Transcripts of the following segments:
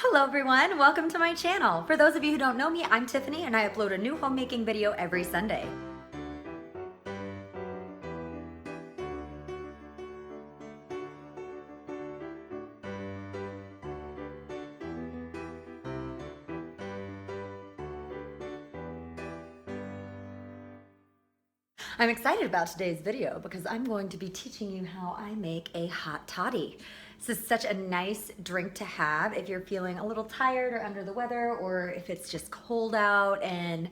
Hello everyone, welcome to my channel. For those of you who don't know me, I'm Tiffany and I upload a new homemaking video every Sunday. I'm excited about today's video because I'm going to be teaching you how I make a hot toddy. This is such a nice drink to have if you're feeling a little tired or under the weather, or if it's just cold out and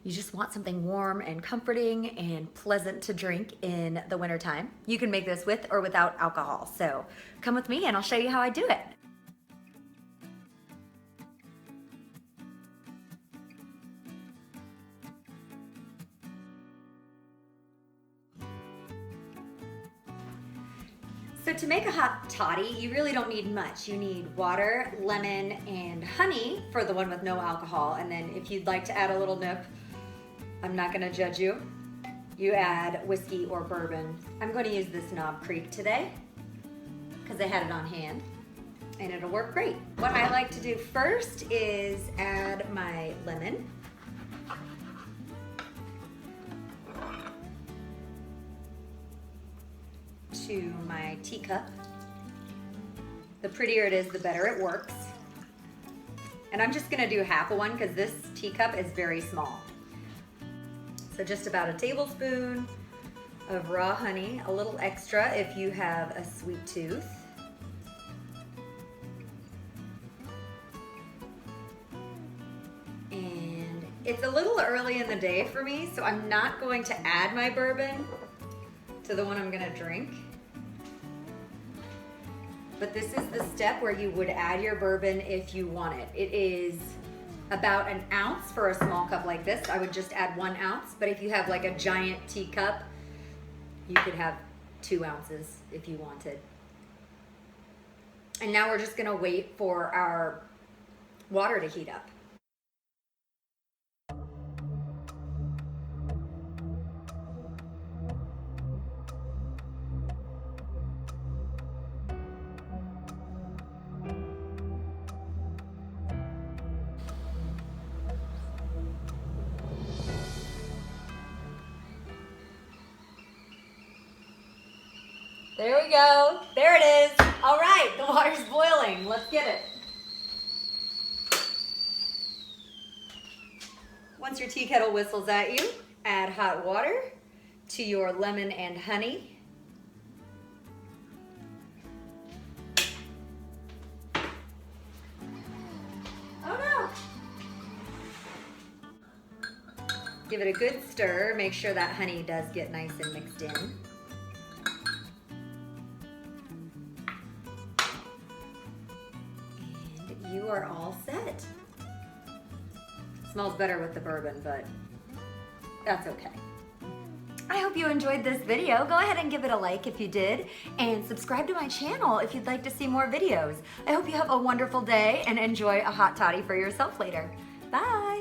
you just want something warm and comforting and pleasant to drink in the wintertime. You can make this with or without alcohol. So come with me and I'll show you how I do it. So to make a hot toddy, you really don't need much. You need water, lemon, and honey for the one with no alcohol. And then if you'd like to add a little nip, I'm not gonna judge you, you add whiskey or bourbon. I'm going to use this Knob Creek today because I had it on hand and it'll work great. What I like to do first is add my lemon. To my teacup. The prettier it is, the better it works. And I'm just gonna do half of one because this teacup is very small. So just about a tablespoon of raw honey, a little extra if you have a sweet tooth. And it's a little early in the day for me, so I'm not going to add my bourbon to the one I'm gonna drink. But this is the step where you would add your bourbon if you want it. It is about an ounce for a small cup like this. I would just add 1 ounce, but if you have like a giant teacup, you could have 2 ounces if you wanted. And now we're just gonna wait for our water to heat up. There we go. There it is. All right, the water's boiling. Let's get it. Once your tea kettle whistles at you, add hot water to your lemon and honey. Oh no! Give it a good stir. Make sure that honey does get nice and mixed in. You are all set. Smells better with the bourbon, but that's okay. I hope you enjoyed this video. Go ahead and give it a like if you did, and subscribe to my channel if you'd like to see more videos. I hope you have a wonderful day and enjoy a hot toddy for yourself later. Bye.